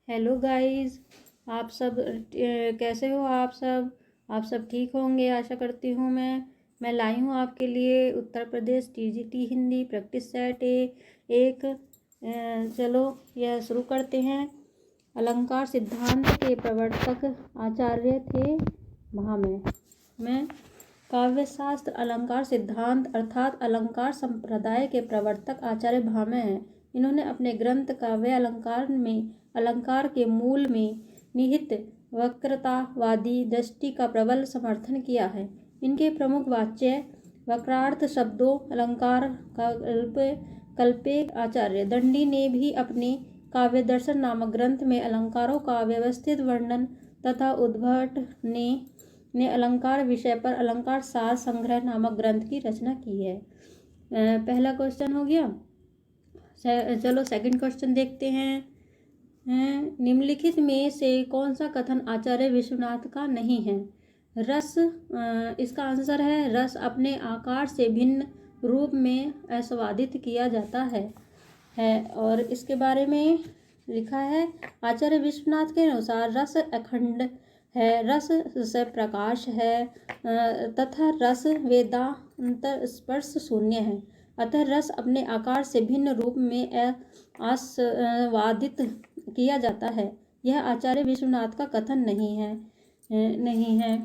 Hello guys. आप सब कैसे हो? आप सब ठीक होंगे आशा करती हूँ। मैं लाई हूँ आपके लिए Uttar Pradesh TGT Hindi practice set एक। चलो यह शुरू करते हैं। अलंकार सिद्धांत के प्रवर्तक आचार्य थे भामह। मैं काव्यशास्त्र अलंकार सिद्धांत अर्थात अलंकार संप्रदाय के प्रवर्तक आचार्य भामह हैं। इन्होंने अपने ग्रंथ काव्य अलंकार में अलंकार के मूल में निहित वक्रतावादी दृष्टि का प्रबल समर्थन किया है। इनके प्रमुख वाच्य वक्रार्थ शब्दों अलंकार कल्पे आचार्य दंडी ने भी अपने काव्य दर्शन नामक ग्रंथ में अलंकारों का व्यवस्थित वर्णन तथा उद्भट ने अलंकार विषय पर अलंकार सार संग्रह नामक ग्रंथ की रचना की है। पहला क्वेश्चन हो गया। चलो सेकंड क्वेश्चन देखते हैं। निम्नलिखित में से कौन सा कथन आचार्य विश्वनाथ का नहीं है? रस, इसका आंसर है रस अपने आकार से भिन्न रूप में आस्वादित किया जाता है। और इसके बारे में लिखा है आचार्य विश्वनाथ के अनुसार रस अखंड है, रस से प्रकाश है तथा रस वेदांतर स्पर्श शून्य है। अतः रस अपने आकार से भिन्न रूप में आस्वादित किया जाता है। यह आचार्य विश्वनाथ का कथन नहीं है।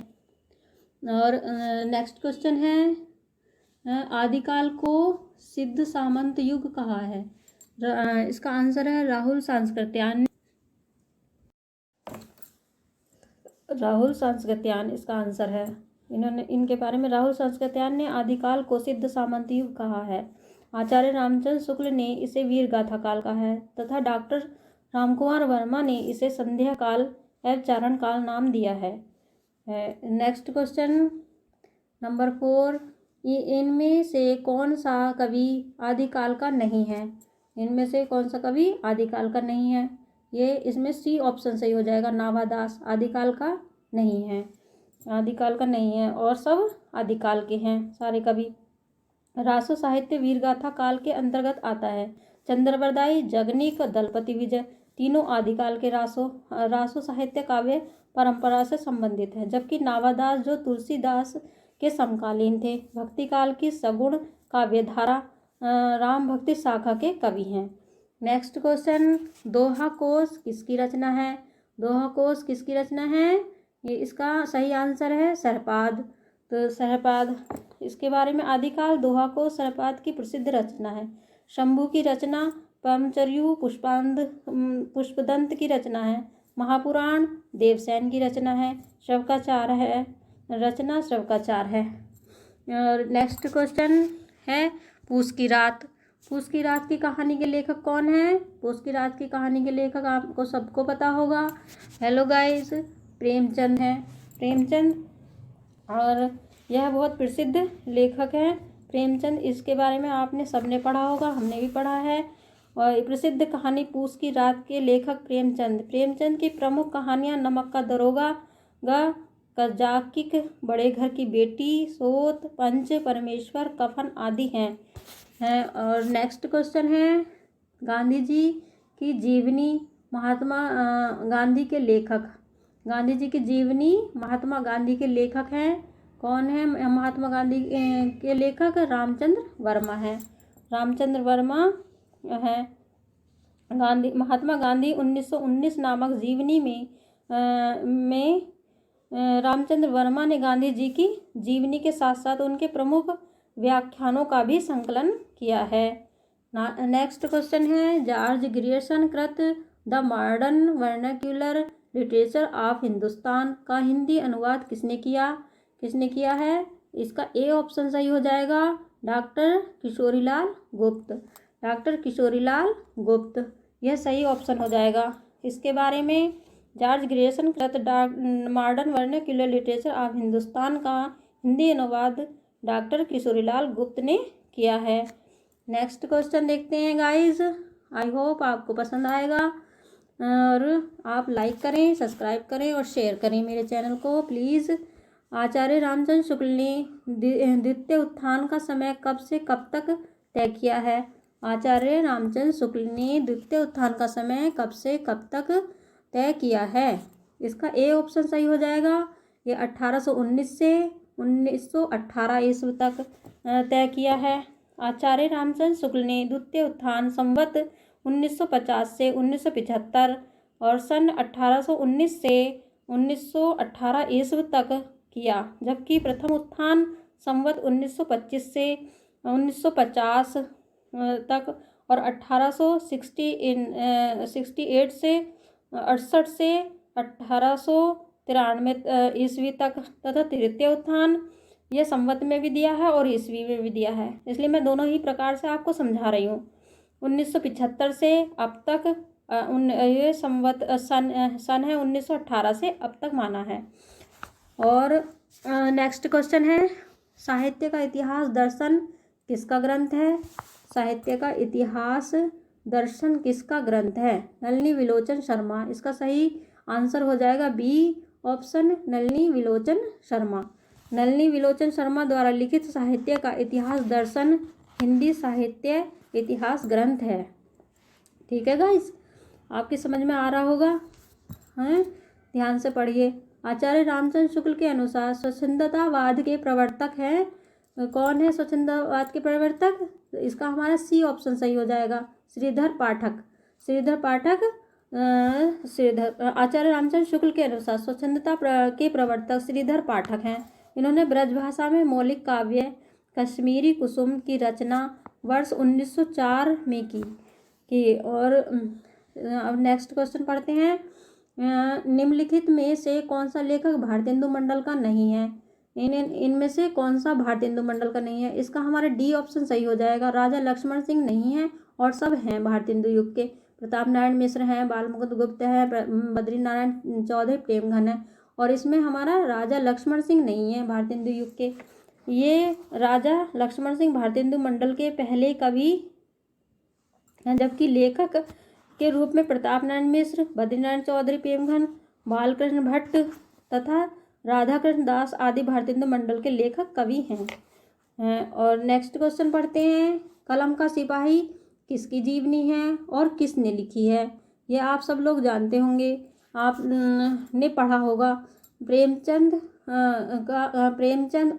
और नेक्स्ट क्वेश्चन है आदिकाल को सिद्ध सामंत युग कहा है। इसका आंसर है राहुल सांस्कृत्यायन इसका आंसर है। इनके बारे में राहुल सांस्कृत्यायन ने आदिकाल को सिद्ध सामंत युग कहा है। आचार्य रामचंद्र शुक्ल ने इसे वीर गाथा काल कहा है तथा डॉक्टर रामकुमार वर्मा ने इसे संध्या काल एवं चारण काल नाम दिया है। Next question number 4। इनमें से कौन सा कवि आदिकाल का नहीं है? इनमें से कौन सा कवि आदिकाल का नहीं है? ये इसमें सी ऑप्शन सही हो जाएगा। नाभादास आदिकाल का नहीं है, आदिकाल का नहीं है और सब आदिकाल के हैं सारे कवि। रासो साहित्य वीरगाथा काल के अंतर्गत आता है। चंद्रबरदाई, जगनीक, दलपति विजय तीनों आदिकाल के रासो साहित्य काव्य परंपरा से संबंधित है, जबकि नाभादास जो तुलसीदास के समकालीन थे भक्ति काल की सगुण काव्यधारा राम भक्ति शाखा के कवि हैं। नेक्स्ट क्वेश्चन, दोहा कोश किसकी रचना है? दोहा कोश किसकी रचना है? ये इसका सही आंसर है सहपाद। तो सहपाद, इसके बारे में आदिकाल दोहा कोश सहपाद की प्रसिद्ध रचना है। शंभु की रचना पमचर्यु पुष्पदंत की रचना है। महापुराण देवसेन की रचना है। श्रवकाचार है रचना श्रवकाचार है। और नेक्स्ट क्वेश्चन है पूस की रात। पूस की रात की कहानी के लेखक कौन है? पूस की रात की कहानी के लेखक आपको सबको पता होगा। हेलो गाइस, प्रेमचंद है। प्रेमचंद, और यह बहुत प्रसिद्ध लेखक है प्रेमचंद। इसके बारे में आपने सबने पढ़ा होगा, हमने भी पढ़ा है। और प्रसिद्ध कहानी पूस की रात के लेखक प्रेमचंद की प्रमुख कहानियाँ नमक का दरोगा, कजाकिक, बड़े घर की बेटी, सोत, पंच परमेश्वर, कफन आदि हैं। और नेक्स्ट क्वेश्चन है गांधी जी की जीवनी महात्मा गांधी के लेखक। गांधी जी की जीवनी महात्मा गांधी के लेखक हैं। कौन है महात्मा गांधी के लेखक? रामचंद्र वर्मा है। रामचंद्र वर्मा है। महात्मा गांधी 1919 नामक जीवनी में रामचंद्र वर्मा ने गांधी जी की जीवनी के साथ साथ उनके प्रमुख व्याख्यानों का भी संकलन किया है। नेक्स्ट क्वेश्चन है जॉर्ज ग्रियर्सन कृत the modern vernacular literature of Hindustan का हिंदी अनुवाद किसने किया है? इसका ए ऑप्शन सही हो जाएगा। डॉक्टर किशोरीलाल गुप्त। डॉक्टर किशोरीलाल गुप्त, यह सही ऑप्शन हो जाएगा। इसके बारे में जॉर्ज ग्रियर्सन कृत modern vernacular literature of Hindustan का हिंदी अनुवाद डॉक्टर किशोरीलाल गुप्त ने किया है। नेक्स्ट क्वेश्चन देखते हैं गाइस। आई होप आपको पसंद आएगा और आप लाइक करें, सब्सक्राइब करें और शेयर करें मेरे चैनल को प्लीज़। आचार्य रामचंद्र शुक्ल ने द्वितीय उत्थान का समय कब से कब तक तय किया है? आचार्य रामचंद्र शुक्ल ने द्वितीय उत्थान का समय कब से कब तक तय किया है? इसका ए ऑप्शन सही हो जाएगा। ये 1819 से 1918 ईस्वी तक तय किया है। आचार्य रामचंद्र शुक्ल ने द्वितीय उत्थान संवत 1950 से 1975 और सन 1819 से 1918 ईस्वी तक किया, जबकि प्रथम उत्थान संवत 1925 से 1950 तक और 1868 से 68 से 1893 ईस्वी तक तथा तृतीय उत्थान यह संवत में भी दिया है और ईस्वी में भी दिया है, इसलिए मैं दोनों ही प्रकार से आपको समझा रही हूँ। 1975 से अब तक ये संवत सन है 1918 से अब तक माना है। और नेक्स्ट क्वेश्चन है, साहित्य का इतिहास दर्शन किसका ग्रंथ है? साहित्य का इतिहास दर्शन किसका ग्रंथ है? नलिनी विलोचन शर्मा। इसका सही आंसर हो जाएगा बी ऑप्शन, नलिनी विलोचन शर्मा। नलिनी विलोचन शर्मा द्वारा लिखित साहित्य का इतिहास दर्शन हिंदी साहित्य इतिहास ग्रंथ है। ठीक है गाइस, आपकी समझ में आ रहा होगा, हैं? ध्यान से पढ़िए। आचार्य रामचंद्र शुक्ल के अनुसार स्वच्छंदतावाद के प्रवर्तक हैं, कौन है स्वच्छंदतावाद के प्रवर्तक? इसका हमारा सी ऑप्शन सही हो जाएगा, श्रीधर पाठक। आचार्य रामचंद्र शुक्ल के अनुसार स्वच्छंदता के प्रवर्तक श्रीधर पाठक हैं। इन्होंने ब्रजभाषा में मौलिक काव्य कश्मीरी कुसुम की रचना वर्ष 1904 में की। और अब नेक्स्ट क्वेश्चन पढ़ते हैं, निम्नलिखित में से कौन सा लेखक भारतेंदु मंडल का नहीं है? इनमें से कौन सा भारतेंदु मंडल का नहीं है? इसका हमारा डी ऑप्शन सही हो जाएगा, राजा लक्ष्मण सिंह नहीं है और सब हैं भारतेंदु युग के। प्रताप नारायण मिश्र हैं, बालमुकुंद गुप्त है, बद्री नारायण चौधरी, प्रेमघन है, और इसमें हमारा राजा लक्ष्मण सिंह नहीं है भारतेंदु युग के। ये राजा लक्ष्मण सिंह भारतेंदु मंडल के पहले कवि हैं, जबकि लेखक के रूप में प्रताप नारायण मिश्र, बद्रीनारायण चौधरी, प्रेमघन, बालकृष्ण भट्ट तथा राधाकृष्ण दास आदि भारतेंदु मंडल के लेखक कवि हैं। और नेक्स्ट क्वेश्चन पढ़ते हैं, कलम का सिपाही किसकी जीवनी है और किसने लिखी है? ये आप सब लोग जानते होंगे, आपने पढ़ा होगा। प्रेमचंद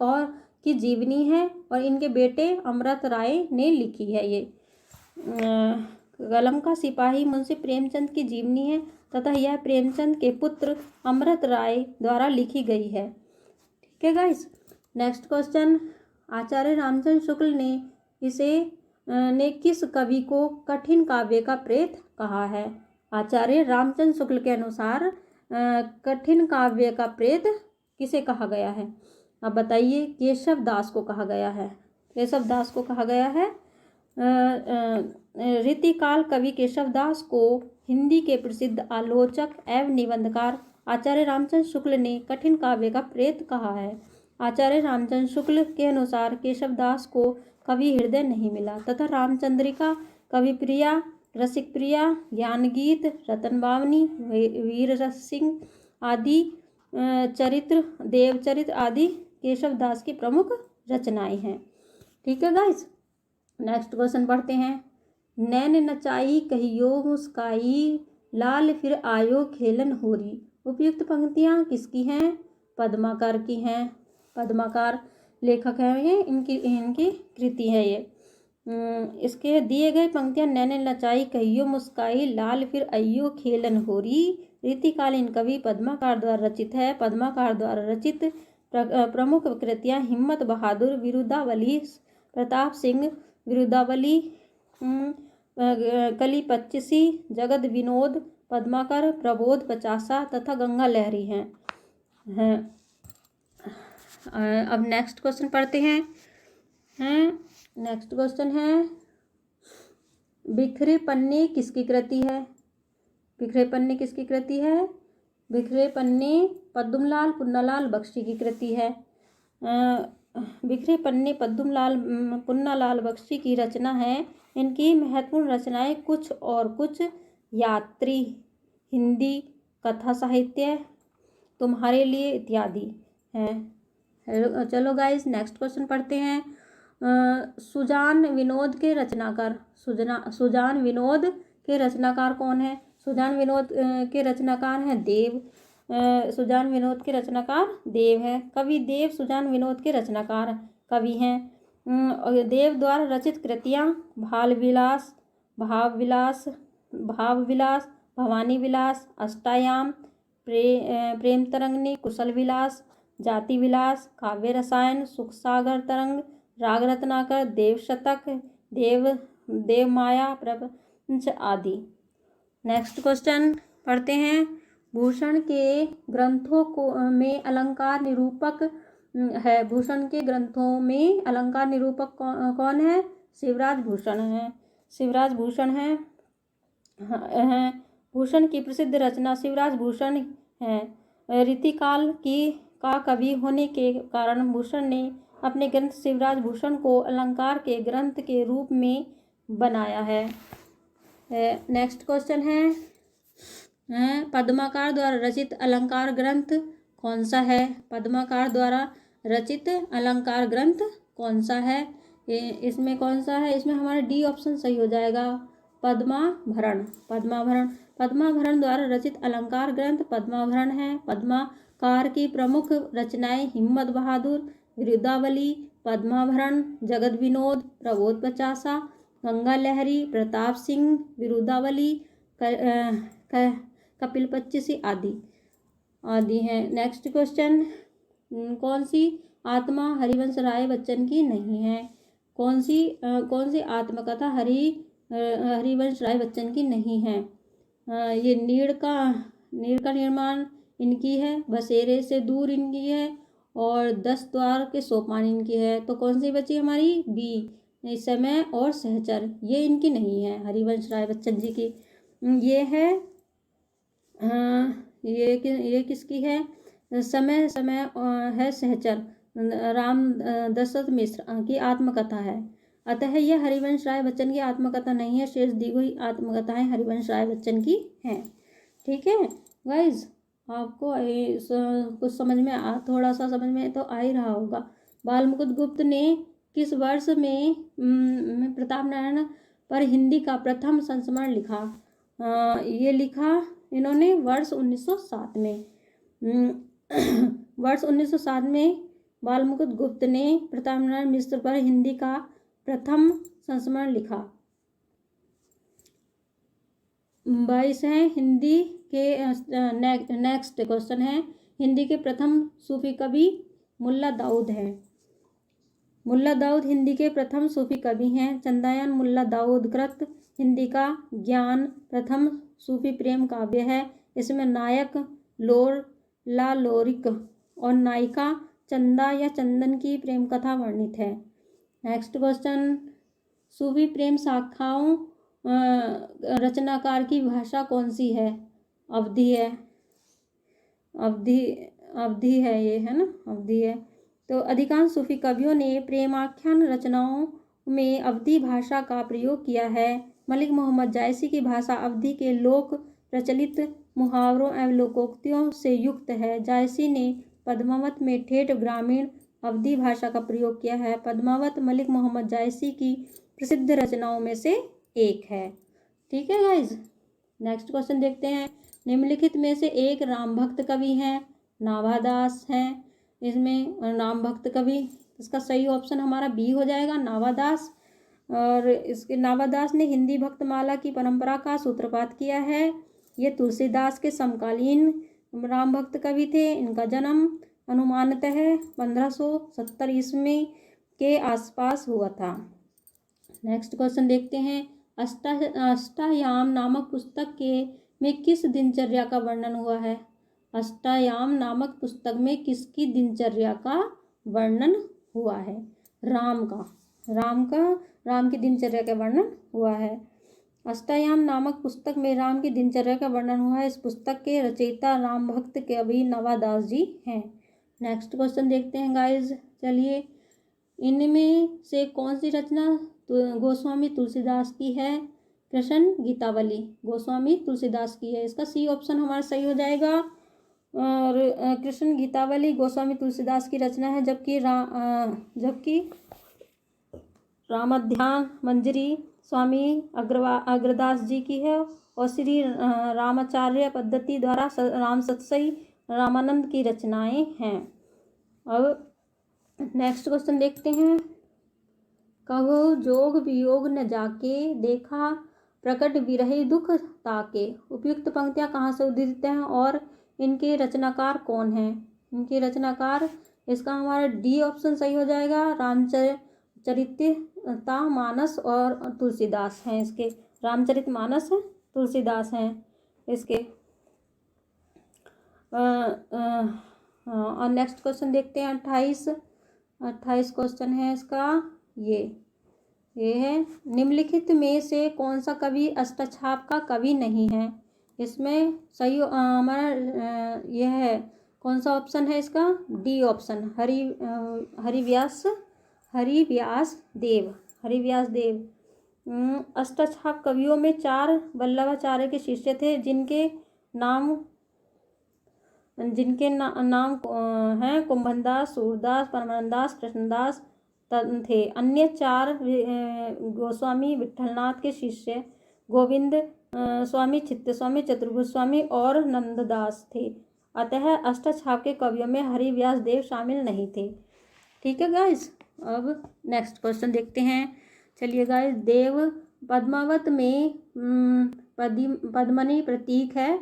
और की जीवनी है और इनके बेटे अमृत राय ने लिखी है। ये कलम का सिपाही मुंशी प्रेमचंद की जीवनी है तथा यह प्रेमचंद के पुत्र अमृत राय द्वारा लिखी गई है। ठीक है गाइस, नेक्स्ट क्वेश्चन, आचार्य रामचंद्र शुक्ल ने किस कवि को कठिन काव्य का प्रेत कहा है? आचार्य रामचंद्र शुक्ल के अनुसार कठिन काव्य का प्रेत किसे कहा गया है? अब बताइए। केशव दास को कहा गया है। केशव दास को कहा गया है। रीतिकाल कवि केशव दास को हिंदी के प्रसिद्ध आलोचक एवं निबंधकार आचार्य रामचंद्र शुक्ल ने कठिन काव्य का प्रेत कहा है। आचार्य रामचंद्र शुक्ल के अनुसार केशव दास को कवि हृदय नहीं मिला तथा रामचंद्रिका, कविप्रिया, रसिक प्रिया, ज्ञानगीत, रतन बावनी, वीर रस सिंह आदि चरित्र, देवचरित्र आदि केशव दास की प्रमुख रचनाएं हैं। ठीक है गाइस, नेक्स्ट क्वेश्चन पढ़ते हैं, नैन नचाई कहियो मुस्काई, लाल फिर आयो खेलन होरी। उपयुक्त पंक्तियाँ किसकी हैं? पद्माकर की हैं। पद्माकर लेखक हैं, ये इनकी कृति है ये। इसके दिए गए पंक्तियाँ, नैन नचाई कहियो मुस्काई, लाल फिर आयो खेलन होरी, रीतिकालीन कवि पद्माकर द्वारा रचित है। पद्माकर द्वारा रचित प्रमुख कृतियाँ हिम्मत बहादुर, विरुदावली, प्रताप सिंह, विरुदावली, कली पच्चीसी, जगत विनोद, पद्माकर, प्रबोध पचासा तथा गंगा लहरी हैं। अब नेक्स्ट क्वेश्चन पढ़ते हैं। नेक्स्ट क्वेश्चन है, बिखरे पन्ने किसकी कृति है? बिखरे पन्ने किसकी कृति है? बिखरे पन्ने पद्मलाल पुन्नालाल बख्शी की कृति है। बिखरे पन्ने पद्मलाल पुन्नालाल बख्शी की रचना है। इनकी महत्वपूर्ण रचनाएं कुछ और कुछ, यात्री, हिंदी, कथा साहित्य, तुम्हारे लिए इत्यादि हैं। चलो गाइस, नेक्स्ट क्वेश्चन पढ़ते हैं। सुजान विनोद के रचनाकार, सुजान विनोद के रचनाकार कौन है? सुजान विनोद के रचनाकार हैं देव। सुजान विनोद के रचनाकार देव है। कवि देव सुजान विनोद के रचनाकार कवि हैं। देव द्वारा रचित कृतियाँ भाल विलास, भाव विलास, भवानी विलास, अष्टायाम, प्रेम तरंगिनी, कुशल विलास, जाति विलास, काव्य रसायन, सुख सागर तरंग, राग रत्नाकर, देव शतक, देव माया, प्रपंच आदि। नेक्स्ट क्वेश्चन पढ़ते हैं। भूषण के ग्रंथों को में अलंकार निरूपक है। भूषण के ग्रंथों में अलंकार निरूपक कौन है? शिवराज भूषण है। शिवराज भूषण है। भूषण की प्रसिद्ध रचना शिवराज भूषण है। रीतिकाल का कवि होने के कारण भूषण ने अपने ग्रंथ शिवराज भूषण को अलंकार के ग्रंथ के रूप में बनाया है। नेक्स्ट क्वेश्चन है, पद्माकर द्वारा रचित अलंकार ग्रंथ कौन सा है? पद्माकर द्वारा रचित अलंकार ग्रंथ कौन सा है? इसमें कौन सा है? इसमें हमारा डी ऑप्शन सही हो जाएगा, पद्माभरण। पद्माभरण द्वारा रचित अलंकार ग्रंथ पद्माभरण है। पद्माकार की प्रमुख रचनाएं हिम्मत बहादुर, विरुदावली, पद्माभरण, जगत विनोद, प्रबोध पचासा, गंगा लहरी, प्रताप सिंह, विरुदावली, कपिल पच्चीसी आदि हैं। नेक्स्ट क्वेश्चन, कौन सी आत्मा हरिवंश राय बच्चन की नहीं है? कौन सी आत्मकथा हरिवंश राय बच्चन की नहीं है? ये नीड़ का निर्माण इनकी है, बसेरे से दूर इनकी है, और 10 द्वार के सोपान इनकी है। तो कौन सी बची हमारी? बी, समय और सहचर, ये इनकी नहीं है हरिवंश राय बच्चन जी की। ये है ये किसकी है? समय है सहचर, राम दशरथ मिश्र की आत्मकथा है। अतः यह हरिवंश राय बच्चन की आत्मकथा नहीं है। शेष दी हुई आत्मकथाएं हरिवंश राय बच्चन की हैं। ठीक है गाइज, आपको कुछ समझ में थोड़ा सा समझ में तो आ ही रहा होगा। बालमुकुंद गुप्त ने किस वर्ष में प्रताप नारायण पर हिंदी का प्रथम संस्मरण लिखा? ये लिखा इन्होंने वर्ष 1907 में। वर्ष 1907 में बालमुकुंद गुप्त ने प्रताप नारायण मिश्र पर हिंदी का प्रथम संस्मरण लिखा। 22 है हिंदी के। नेक्स्ट क्वेश्चन है, हिंदी के प्रथम सूफी कवि मुल्ला दाऊद हैं। मुल्ला दाऊद हिंदी के प्रथम सूफी कवि हैं। चंदायन मुल्ला दाऊद कृत हिंदी का ज्ञान प्रथम सूफी प्रेम काव्य है। इसमें नायक लोरिक और नायिका चंदा या चंदन की प्रेम कथा वर्णित है। नेक्स्ट क्वेश्चन, सूफी प्रेम शाखाओं रचनाकार की भाषा कौन सी है? अवधी है। अवधी है, ये है ना, अवधी है। तो अधिकांश सूफी कवियों ने प्रेमाख्यान रचनाओं में अवधी भाषा का प्रयोग किया है। मलिक मोहम्मद जायसी की भाषा अवधी के लोक प्रचलित मुहावरों एवं लोकोक्तियों से युक्त है। जायसी ने पद्मावत में ठेठ ग्रामीण अवधी भाषा का प्रयोग किया है। पद्मावत मलिक मोहम्मद जायसी की प्रसिद्ध रचनाओं में से एक है। ठीक है गाइज, नेक्स्ट क्वेश्चन देखते हैं। निम्नलिखित में से एक राम भक्त कवि हैं। नाभादास हैं। इसमें राम भक्त कवि, इसका सही ऑप्शन हमारा बी हो जाएगा, नाभादास। और इसके नाभादास ने हिंदी भक्तमाला की परंपरा का सूत्रपात किया है। ये तुलसीदास के समकालीन राम भक्त कवि थे। इनका जन्म अनुमानतः 1570 ईस्वी के आसपास हुआ था। नेक्स्ट क्वेश्चन देखते हैं। अष्टायाम नामक पुस्तक में किस दिनचर्या का वर्णन हुआ है? अष्टायाम नामक पुस्तक में किसकी दिनचर्या का वर्णन हुआ है? राम की दिनचर्या का वर्णन हुआ है। अष्टायाम नामक पुस्तक में राम की दिनचर्या का वर्णन हुआ है। इस पुस्तक के रचयिता राम भक्त कवि नाभादास जी हैं। नेक्स्ट क्वेश्चन देखते हैं गाइज। चलिए, इनमें से कौन सी रचना गोस्वामी तुलसीदास की है? कृष्ण गीतावली गोस्वामी तुलसीदास की है। इसका सी ऑप्शन हमारा सही हो जाएगा। और कृष्ण गीतावली गोस्वामी तुलसीदास की रचना है, जबकि रामाध्यान मंजरी स्वामी अग्रदास जी की है, और श्री रामाचार्य पद्धति द्वारा राम सतसई रामानंद की रचनाएं हैं। अब नेक्स्ट क्वेश्चन देखते हैं। कहो जोग वियोग न जाके, देखा प्रकट विरही दुख ताके। उपयुक्त पंक्तियां कहाँ से उद्धृत हैं और इनके रचनाकार कौन हैं? इनके रचनाकार, इसका हमारा डी ऑप्शन सही हो जाएगा। रामचरितमानस और तुलसीदास हैं इसके। रामचरितमानस तुलसीदास हैं इसके। और नेक्स्ट क्वेश्चन देखते हैं। 28 क्वेश्चन है इसका। ये है, निम्नलिखित में से कौन सा कवि अष्टछाप का कवि नहीं है? इसमें सही हमारा यह है, कौन सा ऑप्शन है इसका? डी ऑप्शन, हरिव्यास देव। अष्टछाप कवियों में 4 वल्लभाचार्य के शिष्य थे, जिनके नाम हैं कुंभनदास, सूरदास, परमानंदास, कृष्णदास थे। अन्य 4 गोस्वामी विट्ठलनाथ के शिष्य गोविंद स्वामी, चित्त स्वामी, चतुर्भुज स्वामी और नंददास थे। अतः अष्टछाप के कवियों में हरिव्यास देव शामिल नहीं थे। ठीक है गाइस, अब नेक्स्ट क्वेश्चन देखते हैं। चलिए गाइस, देव पद्मावत में पद्मनी प्रतीक है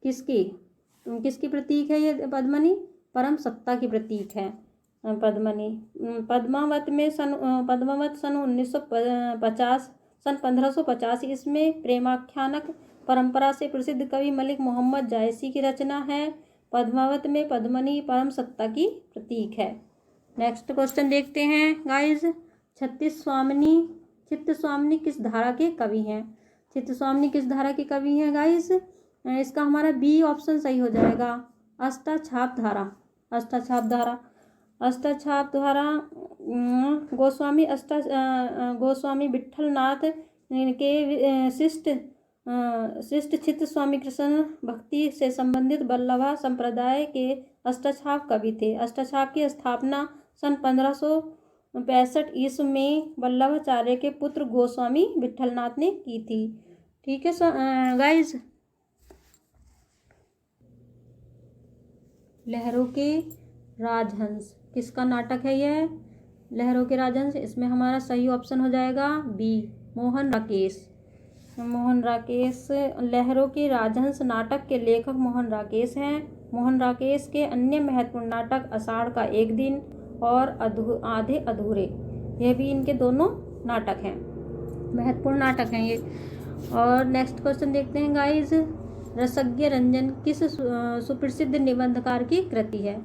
किसकी प्रतीक है? ये पद्मनी परम सत्ता की प्रतीक है। पद्मनी पद्मावत सन 1550 इसमें प्रेमाख्यानक परंपरा से प्रसिद्ध कवि मलिक मोहम्मद जायसी की रचना है। पद्मावत में पद्मनी परम सत्ता की प्रतीक है। नेक्स्ट क्वेश्चन देखते हैं गाइज। चित्तस्वामिनी किस धारा के कवि हैं? चित्तस्वामिनी किस धारा के कवि हैं गाइज? इसका हमारा बी ऑप्शन सही हो जाएगा, अष्टछाप धारा। गोस्वामी विट्ठलनाथ के शिष्ट चित्तस्वामी कृष्ण भक्ति से संबंधित वल्लभा संप्रदाय के अष्टछाप कवि थे। अष्टछाप की स्थापना सन 1565 ईस्वी में वल्लभाचार्य के पुत्र गोस्वामी विट्ठलनाथ ने की थी। ठीक है गाइज, लहरों के राजहंस किसका नाटक है? यह लहरों के राजहंस। इसमें हमारा सही ऑप्शन हो जाएगा बी, मोहन राकेश। लहरों के राजहंस नाटक के लेखक मोहन राकेश हैं। मोहन राकेश के अन्य महत्वपूर्ण नाटक आषाढ़ का एक दिन और आधे अधूरे, यह भी इनके दोनों नाटक हैं, महत्वपूर्ण नाटक हैं ये। और नेक्स्ट क्वेश्चन देखते हैं गाइज। रसज्ञ रंजन किस सुप्रसिद्ध निबंधकार की कृति है?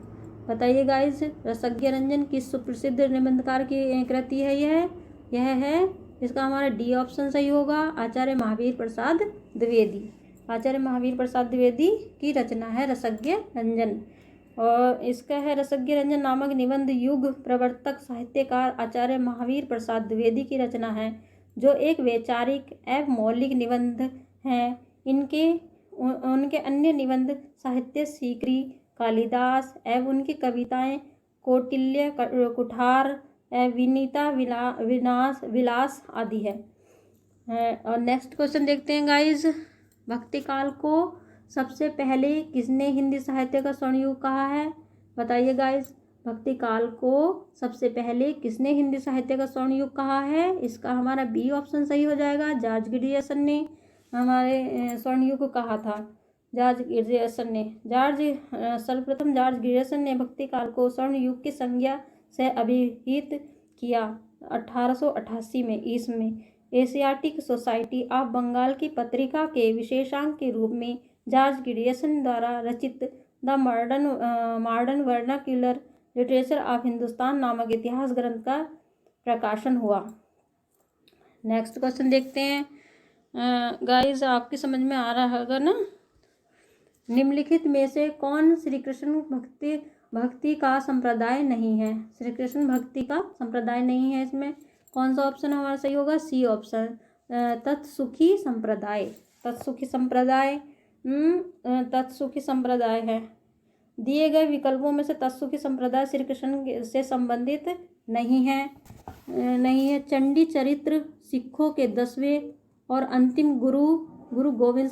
बताइए गाइज, रसज्ञ रंजन किस सुप्रसिद्ध निबंधकार की कृति है? यह है, इसका हमारा डी ऑप्शन सही होगा, आचार्य महावीर प्रसाद द्विवेदी की रचना है रसज्ञ रंजन। और इसका है रसज्ञ रंजन नामक निबंध युग प्रवर्तक साहित्यकार आचार्य महावीर प्रसाद द्विवेदी की रचना है, जो एक वैचारिक एवं मौलिक निबंध हैं। उनके अन्य निबंध साहित्य सीकरी, कालिदास एवं उनकी कविताएं कौटिल्य, कुठार, विनीता विलास आदि है। और नेक्स्ट क्वेश्चन देखते हैं गाइज। भक्तिकाल को सबसे पहले किसने हिंदी साहित्य का स्वर्ण युग कहा है? बताइए गाइज, भक्तिकाल को सबसे पहले किसने हिंदी साहित्य का स्वर्ण युग कहा है? इसका हमारा बी ऑप्शन सही हो जाएगा, जॉर्ज ग्रियर्सन ने हमारे स्वर्ण युग को कहा था। सर्वप्रथम जॉर्ज ग्रियर्सन ने भक्तिकाल को स्वर्ण युग की संज्ञा से अभिहित किया 1888 में ईस्वी में। एशियाटिक सोसाइटी ऑफ बंगाल की पत्रिका के विशेषांक के रूप में जॉर्ज ग्रियर्सन द्वारा रचित the modern vernacular literature of Hindustan नामक इतिहास ग्रंथ का प्रकाशन हुआ। नेक्स्ट क्वेश्चन देखते हैं गाइस, आपकी समझ में आ रहा होगा ना। निम्नलिखित में से कौन श्री कृष्ण भक्ति का संप्रदाय नहीं है? श्री कृष्ण भक्ति का संप्रदाय नहीं है। इसमें कौन सा ऑप्शन हमारा सही होगा? सी ऑप्शन, तत्सुखी संप्रदाय है। दिए गए विकल्पों में से तत्सुखी संप्रदाय श्री कृष्ण से संबंधित नहीं है। चंडी चरित्र सिखों के 10वें और अंतिम गुरु गुरु गोविंद